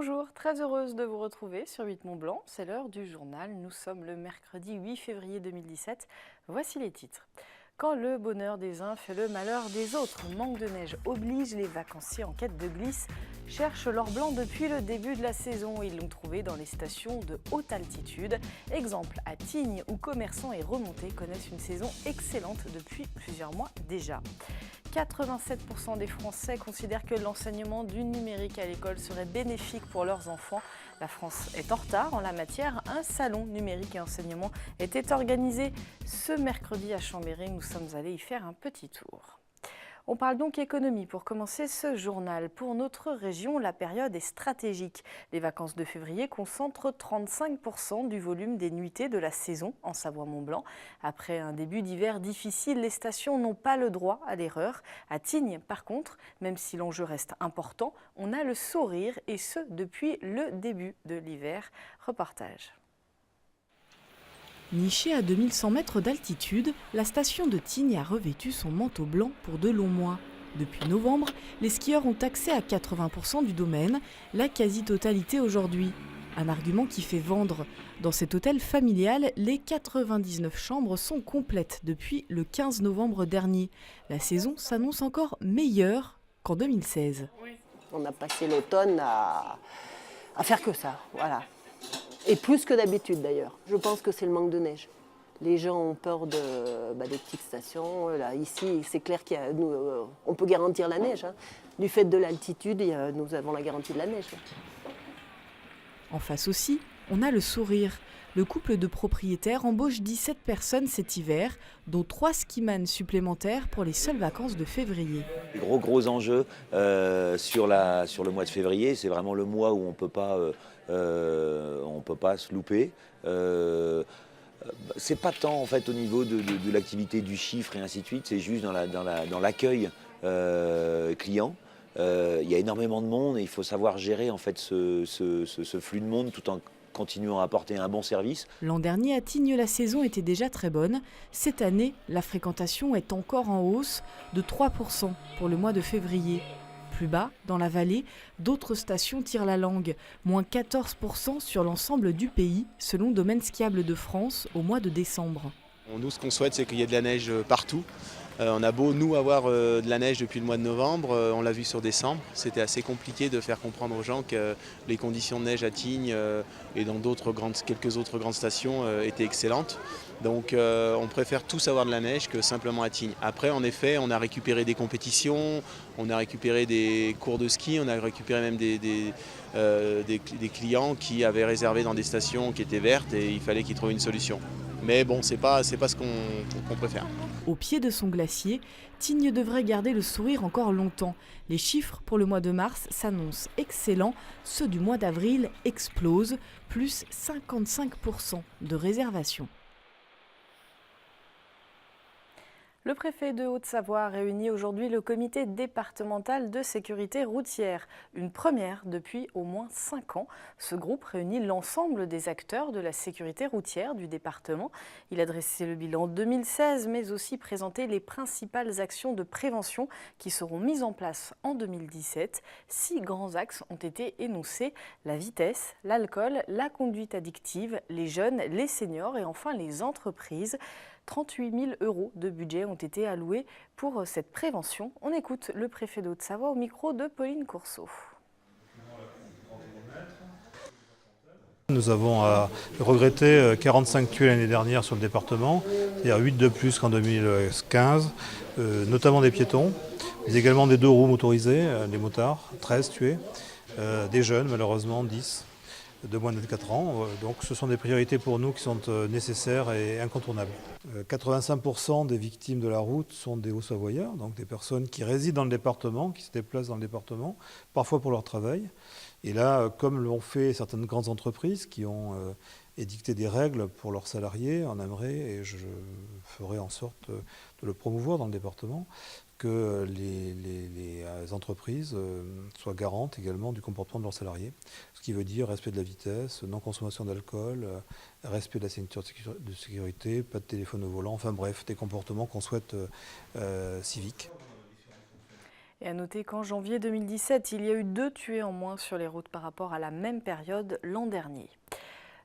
Bonjour, très heureuse de vous retrouver sur 8 Mont Blanc. C'est l'heure du journal. Nous sommes le mercredi 8 février 2017. Voici les titres. Quand le bonheur des uns fait le malheur des autres, manque de neige oblige, les vacanciers en quête de glisse cherchent l'or blanc depuis le début de la saison. Ils l'ont trouvé dans les stations de haute altitude. Exemple à Tignes, où commerçants et remontées connaissent une saison excellente depuis plusieurs mois déjà. 87% des Français considèrent que l'enseignement du numérique à l'école serait bénéfique pour leurs enfants. La France est en retard en la matière. Un salon numérique et enseignement était organisé ce mercredi à Chambéry. Nous sommes allés y faire un petit tour. On parle donc économie pour commencer ce journal. Pour notre région, la période est stratégique. Les vacances de février concentrent 35% du volume des nuitées de la saison en Savoie-Mont-Blanc. Après un début d'hiver difficile, les stations n'ont pas le droit à l'erreur. À Tignes, par contre, même si l'enjeu reste important, on a le sourire et ce depuis le début de l'hiver. Reportage. Nichée à 2100 mètres d'altitude, la station de Tignes a revêtu son manteau blanc pour de longs mois. Depuis novembre, les skieurs ont accès à 80% du domaine, la quasi-totalité aujourd'hui. Un argument qui fait vendre. Dans cet hôtel familial, les 99 chambres sont complètes depuis le 15 novembre dernier. La saison s'annonce encore meilleure qu'en 2016. On a passé l'automne à faire que ça, voilà. Et plus que d'habitude d'ailleurs. Je pense que c'est le manque de neige. Les gens ont peur des petites stations. Là, ici, c'est clair qu'on peut garantir la neige. Hein. Du fait de l'altitude, nous avons la garantie de la neige. En face aussi, on a le sourire. Le couple de propriétaires embauche 17 personnes cet hiver, dont 3 skimans supplémentaires pour les seules vacances de février. Gros enjeux sur le mois de février. C'est vraiment le mois où on peut pas se louper. C'est pas tant en fait au niveau de l'activité du chiffre et ainsi de suite. C'est juste dans l'accueil client. Il y a énormément de monde et il faut savoir gérer en fait ce flux de monde tout en continuant à apporter un bon service. L'an dernier, à Tignes, la saison était déjà très bonne. Cette année, la fréquentation est encore en hausse de 3% pour le mois de février. Plus bas, dans la vallée, d'autres stations tirent la langue, moins 14% sur l'ensemble du pays, selon Domaine Skiable de France, au mois de décembre. Nous, ce qu'on souhaite, c'est qu'il y ait de la neige partout. On a beau, nous, avoir de la neige depuis le mois de novembre, on l'a vu sur décembre. C'était assez compliqué de faire comprendre aux gens que les conditions de neige à Tignes et dans quelques autres grandes stations étaient excellentes. Donc on préfère tous avoir de la neige que simplement à Tignes. Après, en effet, on a récupéré des compétitions, on a récupéré des cours de ski, on a récupéré même des clients qui avaient réservé dans des stations qui étaient vertes et il fallait qu'ils trouvent une solution. Mais bon, c'est pas ce qu'on préfère. Au pied de son glacier, Tignes devrait garder le sourire encore longtemps. Les chiffres pour le mois de mars s'annoncent excellents. Ceux du mois d'avril explosent, plus 55% de réservations. Le préfet de Haute-Savoie réunit aujourd'hui le comité départemental de sécurité routière, une première depuis au moins 5 ans. Ce groupe réunit l'ensemble des acteurs de la sécurité routière du département. Il a dressé le bilan 2016, mais aussi présenté les principales actions de prévention qui seront mises en place en 2017. 6 grands axes ont été énoncés: la vitesse, l'alcool, la conduite addictive, les jeunes, les seniors et enfin les entreprises. 38 000 € de budget ont été alloués pour cette prévention. On écoute le préfet de Haute-Savoie au micro de Pauline Courceau. Nous avons regretté 45 tués l'année dernière sur le département, c'est-à-dire 8 de plus qu'en 2015, notamment des piétons, mais également des 2 roues motorisées, des motards, 13 tués, des jeunes malheureusement 10. De moins de 4 ans. Donc ce sont des priorités pour nous qui sont nécessaires et incontournables. 85% des victimes de la route sont des Hauts-Savoyards, donc des personnes qui résident dans le département, qui se déplacent dans le département, parfois pour leur travail. Et là, comme l'ont fait certaines grandes entreprises qui ont édicté des règles pour leurs salariés, on aimerait, et je ferai en sorte de le promouvoir dans le département, que les entreprises soient garantes également du comportement de leurs salariés. Ce qui veut dire respect de la vitesse, non-consommation d'alcool, respect de la ceinture de sécurité, pas de téléphone au volant, enfin bref, des comportements qu'on souhaite civiques. Et à noter qu'en janvier 2017, il y a eu 2 tués en moins sur les routes par rapport à la même période l'an dernier.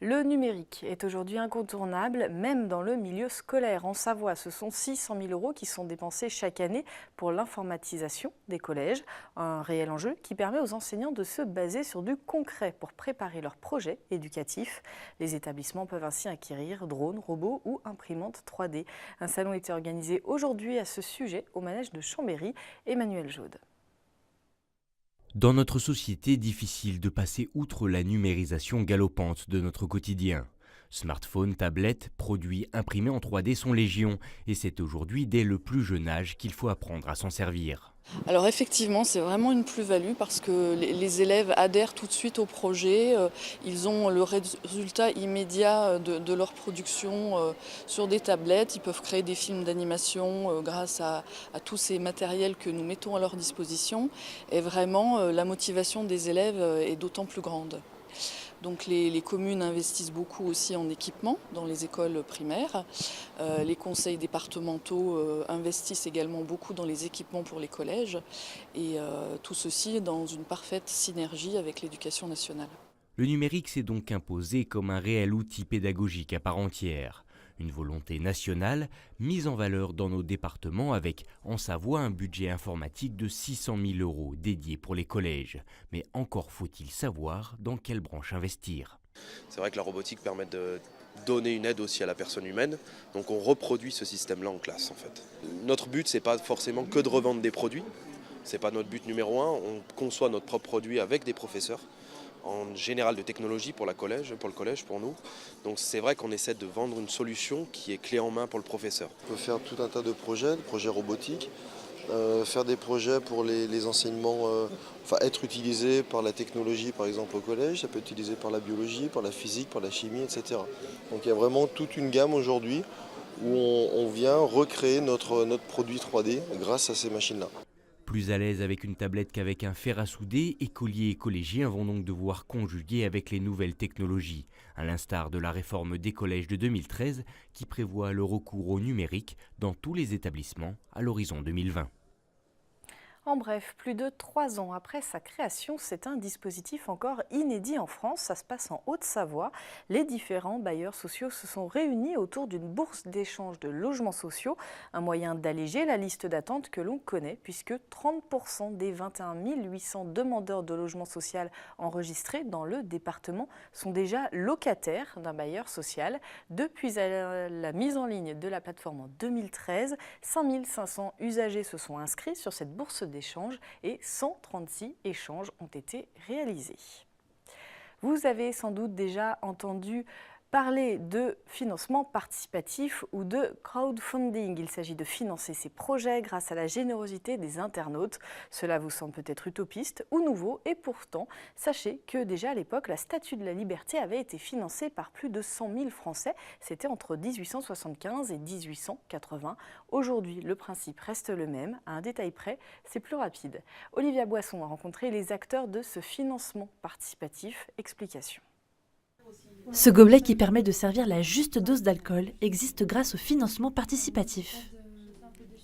Le numérique est aujourd'hui incontournable, même dans le milieu scolaire. En Savoie, ce sont 600 000 € qui sont dépensés chaque année pour l'informatisation des collèges. Un réel enjeu qui permet aux enseignants de se baser sur du concret pour préparer leurs projets éducatifs. Les établissements peuvent ainsi acquérir drones, robots ou imprimantes 3D. Un salon était organisé aujourd'hui à ce sujet au manège de Chambéry. Emmanuel Jaude. Dans notre société, difficile de passer outre la numérisation galopante de notre quotidien. Smartphones, tablettes, produits imprimés en 3D sont légion et c'est aujourd'hui dès le plus jeune âge qu'il faut apprendre à s'en servir. Alors effectivement, c'est vraiment une plus-value parce que les élèves adhèrent tout de suite au projet. Ils ont le résultat immédiat de leur production sur des tablettes. Ils peuvent créer des films d'animation grâce à tous ces matériels que nous mettons à leur disposition. Et vraiment, la motivation des élèves est d'autant plus grande. Donc les communes investissent beaucoup aussi en équipement dans les écoles primaires. Les conseils départementaux investissent également beaucoup dans les équipements pour les collèges. Et tout ceci dans une parfaite synergie avec l'éducation nationale. Le numérique s'est donc imposé comme un réel outil pédagogique à part entière. Une volonté nationale mise en valeur dans nos départements avec, en Savoie, un budget informatique de 600 000 € dédié pour les collèges. Mais encore faut-il savoir dans quelle branche investir. C'est vrai que la robotique permet de donner une aide aussi à la personne humaine, donc on reproduit ce système-là en classe en fait. Notre but, c'est pas forcément que de revendre des produits, c'est pas notre but numéro 1, on conçoit notre propre produit avec des professeurs, en général de technologie pour le collège, pour nous. Donc c'est vrai qu'on essaie de vendre une solution qui est clé en main pour le professeur. On peut faire tout un tas de projets robotiques, faire des projets pour les enseignements, être utilisés par la technologie par exemple au collège, ça peut être utilisé par la biologie, par la physique, par la chimie, etc. Donc il y a vraiment toute une gamme aujourd'hui où on vient recréer notre produit 3D grâce à ces machines-là. Plus à l'aise avec une tablette qu'avec un fer à souder, écoliers et collégiens vont donc devoir conjuguer avec les nouvelles technologies, à l'instar de la réforme des collèges de 2013 qui prévoit le recours au numérique dans tous les établissements à l'horizon 2020. En bref, plus de 3 ans après sa création, c'est un dispositif encore inédit en France. Ça se passe en Haute-Savoie. Les différents bailleurs sociaux se sont réunis autour d'une bourse d'échange de logements sociaux, un moyen d'alléger la liste d'attente que l'on connaît, puisque 30% des 21 800 demandeurs de logement social enregistrés dans le département sont déjà locataires d'un bailleur social. Depuis la mise en ligne de la plateforme en 2013, 5 500 usagers se sont inscrits sur cette bourse d'échange et 136 échanges ont été réalisés. Vous avez sans doute déjà entendu parler de financement participatif ou de crowdfunding. Il s'agit de financer ces projets grâce à la générosité des internautes. Cela vous semble peut-être utopiste ou nouveau et pourtant, sachez que déjà à l'époque, la Statue de la Liberté avait été financée par plus de 100 000 Français. C'était entre 1875 et 1880. Aujourd'hui, le principe reste le même. À un détail près, c'est plus rapide. Olivia Boisson a rencontré les acteurs de ce financement participatif. Explication. Ce gobelet qui permet de servir la juste dose d'alcool existe grâce au financement participatif.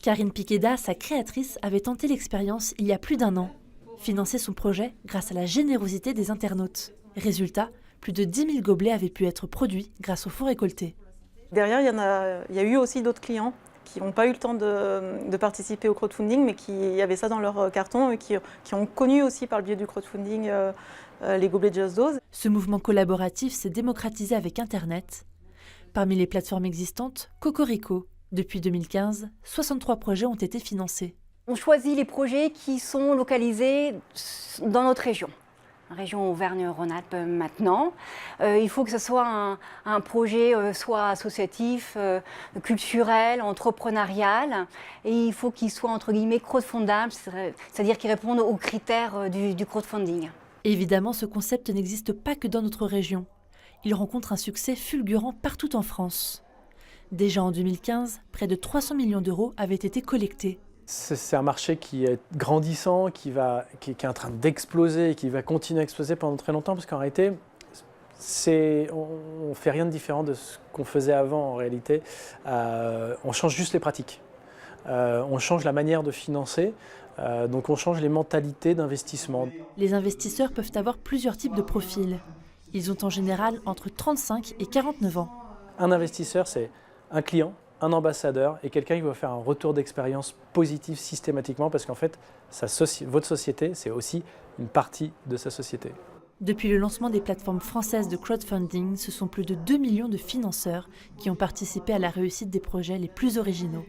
Karine Piqueda, sa créatrice, avait tenté l'expérience il y a plus d'1 an. Financer son projet grâce à la générosité des internautes. Résultat, plus de 10 000 gobelets avaient pu être produits grâce aux fonds récoltés. Derrière, il y a eu aussi d'autres clients qui n'ont pas eu le temps de participer au crowdfunding, mais qui avaient ça dans leur carton et qui ont connu aussi par le biais du crowdfunding les gobelets Just Dose. Ce mouvement collaboratif s'est démocratisé avec Internet. Parmi les plateformes existantes, Cocorico. Depuis 2015, 63 projets ont été financés. On choisit les projets qui sont localisés dans notre région. Région Auvergne-Rhône-Alpes maintenant. Il faut que ce soit un projet soit associatif, culturel, entrepreneurial, et il faut qu'il soit entre guillemets crowdfundable, c'est-à-dire qu'il réponde aux critères du crowdfunding. Évidemment, ce concept n'existe pas que dans notre région. Il rencontre un succès fulgurant partout en France. Déjà en 2015, près de 300 millions d'euros avaient été collectés. C'est un marché qui est grandissant, qui est en train d'exploser et qui va continuer à exploser pendant très longtemps parce qu'en réalité, on ne fait rien de différent de ce qu'on faisait avant en réalité. On change juste les pratiques. on change la manière de financer, donc on change les mentalités d'investissement. Les investisseurs peuvent avoir plusieurs types de profils. Ils ont en général entre 35 et 49 ans. Un investisseur, c'est un client, un ambassadeur et quelqu'un qui va faire un retour d'expérience positif systématiquement parce qu'en fait, votre société, c'est aussi une partie de sa société. Depuis le lancement des plateformes françaises de crowdfunding, ce sont plus de 2 millions de financeurs qui ont participé à la réussite des projets les plus originaux.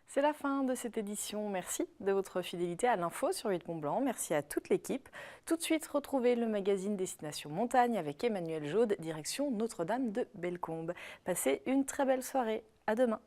C'est la fin de cette édition. Merci de votre fidélité à l'info sur 8 Mont Blanc. Merci à toute l'équipe. Tout de suite, retrouvez le magazine Destination Montagne avec Emmanuel Jaude, direction Notre-Dame de Bellecombe. Passez une très belle soirée. À demain.